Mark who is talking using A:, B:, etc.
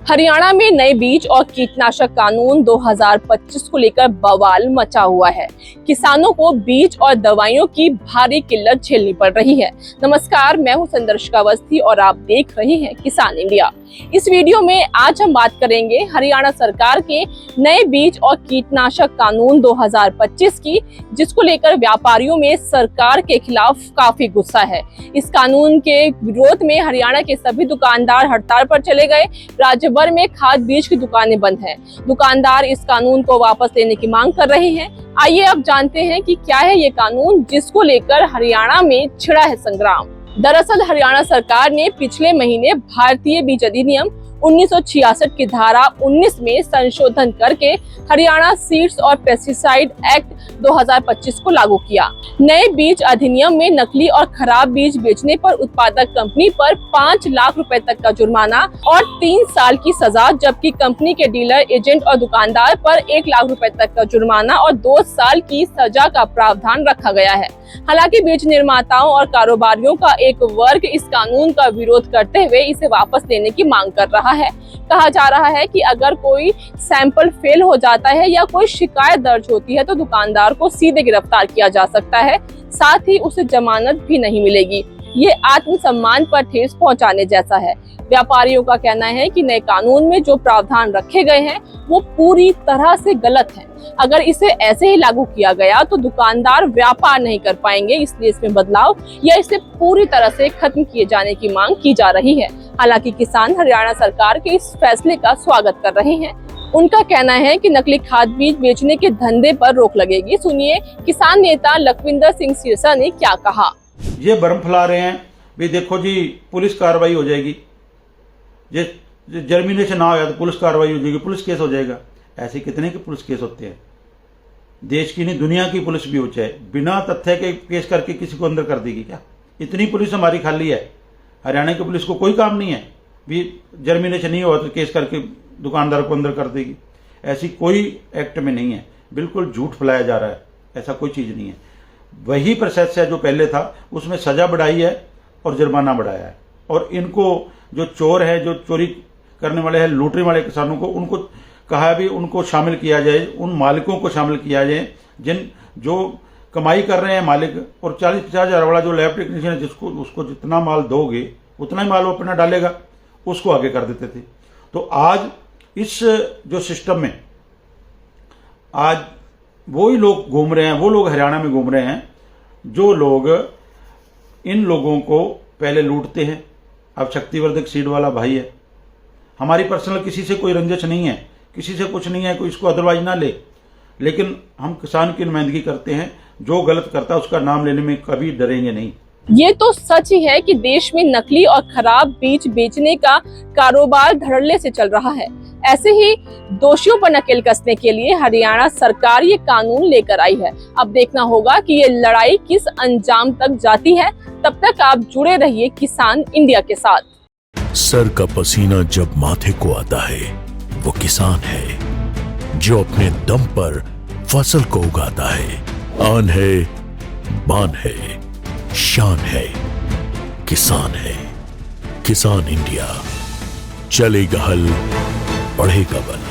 A: हरियाणा में नए बीज और कीटनाशक कानून 2025 को लेकर बवाल मचा हुआ है। किसानों को बीज और दवाइयों की भारी किल्लत झेलनी पड़ रही है। नमस्कार, मैं हूं संदर्शिका अवस्थी और आप देख रहे हैं किसान इंडिया। इस वीडियो में आज हम बात करेंगे हरियाणा सरकार के नए बीज और कीटनाशक कानून 2025 की, जिसको लेकर व्यापारियों में सरकार के खिलाफ काफी गुस्सा है। इस कानून के विरोध में हरियाणा के सभी दुकानदार हड़ताल पर चले गए। राज्य भर में खाद बीज की दुकानें बंद हैं। दुकानदार इस कानून को वापस लेने की मांग कर रहे हैं। आइए अब जानते हैं कि क्या है ये कानून जिसको लेकर हरियाणा में छिड़ा है संग्राम। दरअसल हरियाणा सरकार ने पिछले महीने भारतीय बीज अधिनियम 1966 की धारा 19 में संशोधन करके हरियाणा सीड्स और पेस्टिसाइड एक्ट 2025 को लागू किया। नए बीज अधिनियम में नकली और खराब बीज बेचने पर उत्पादक कंपनी पर 5 लाख रुपए तक का जुर्माना और 3 साल की सजा, जबकि कंपनी के डीलर, एजेंट और दुकानदार पर 1 लाख रुपए तक का जुर्माना और 2 साल की सजा का प्रावधान रखा गया है। हालांकि बीज निर्माताओं और कारोबारियों का एक वर्ग इस कानून का विरोध करते हुए इसे वापस लेने की मांग कर रहा है। कहा जा रहा है कि अगर कोई सैंपल फेल हो जाता है या कोई शिकायत दर्ज होती है तो दुकानदार को सीधे गिरफ्तार किया जा सकता है, साथ ही उसे जमानत भी नहीं मिलेगी। ये आत्मसम्मान पर ठेस पहुंचाने जैसा है। व्यापारियों का कहना है कि नए कानून में जो प्रावधान रखे गए हैं वो पूरी तरह से गलत है। अगर इसे ऐसे ही लागू किया गया तो दुकानदार व्यापार नहीं कर पाएंगे, इसलिए इसमें बदलाव या इसे पूरी तरह से खत्म किए जाने की मांग की जा रही है। हालांकि किसान हरियाणा सरकार के इस फैसले का स्वागत कर रहे हैं। उनका कहना है कि नकली खाद बीज बेचने के धंधे पर रोक लगेगी। सुनिए किसान नेता लखविंदर सिंह सिरसा ने क्या कहा।
B: ये भ्रम फैला रहे हैं भी देखो जी पुलिस कार्रवाई हो जाएगी, ये जर्मिनेशन ना हो तो पुलिस कार्रवाई हो जाएगी, पुलिस केस हो जाएगा। ऐसे कितने के पुलिस केस होते हैं, देश की नहीं दुनिया की पुलिस भी हो चाहे बिना तथ्य के केस करके किसी को अंदर कर देगी क्या? इतनी पुलिस हमारी खाली है। हरियाणा की पुलिस को कोई काम नहीं है भी जर्मिनेशन नहीं हुआ तो केस करके दुकानदार को अंदर कर देगी। ऐसी कोई एक्ट में नहीं है, बिल्कुल झूठ फैलाया जा रहा है, ऐसा कोई चीज नहीं है। वही प्रोसेस है जो पहले था, उसमें सजा बढ़ाई है और जुर्माना बढ़ाया है। और इनको जो चोर है, जो चोरी करने वाले हैं, लूटने वाले किसानों को, उनको कहा भी उनको शामिल किया जाए, उन मालिकों को शामिल किया जाए जिन जो कमाई कर रहे हैं मालिक। और 40-50 हजार वाला जो लैब टेक्नीशियन है, जिसको उसको जितना माल दोगे उतना ही माल वो अपना डालेगा, उसको आगे कर देते थे। तो आज इस जो सिस्टम में आज वही लोग घूम रहे हैं, वो लोग हरियाणा में घूम रहे हैं जो लोग इन लोगों को पहले लूटते हैं। अब शक्तिवर्धक सीड वाला भाई है, हमारी पर्सनल किसी से कोई रंजिश नहीं है, किसी से कुछ नहीं है, कोई इसको अदरवाइज ना ले, लेकिन हम किसान की नुमाइंदगी करते हैं। जो गलत करता है उसका नाम लेने में कभी डरेंगे नहीं।
A: ये तो सच ही है कि देश में नकली और खराब बीज बेचने का कारोबार धड़ल्ले से चल रहा है। ऐसे ही दोषियों पर नकेल कसने के लिए हरियाणा सरकार ये कानून लेकर आई है। अब देखना होगा कि ये लड़ाई किस अंजाम तक जाती है। तब तक आप जुड़े रहिए किसान इंडिया के साथ।
C: सर का पसीना जब माथे को आता है वो किसान है जो अपने दम पर फसल को उगाता है। आन है, बान है, शान है, किसान है। किसान इंडिया, चलेगा हल, बढ़ेगा बल।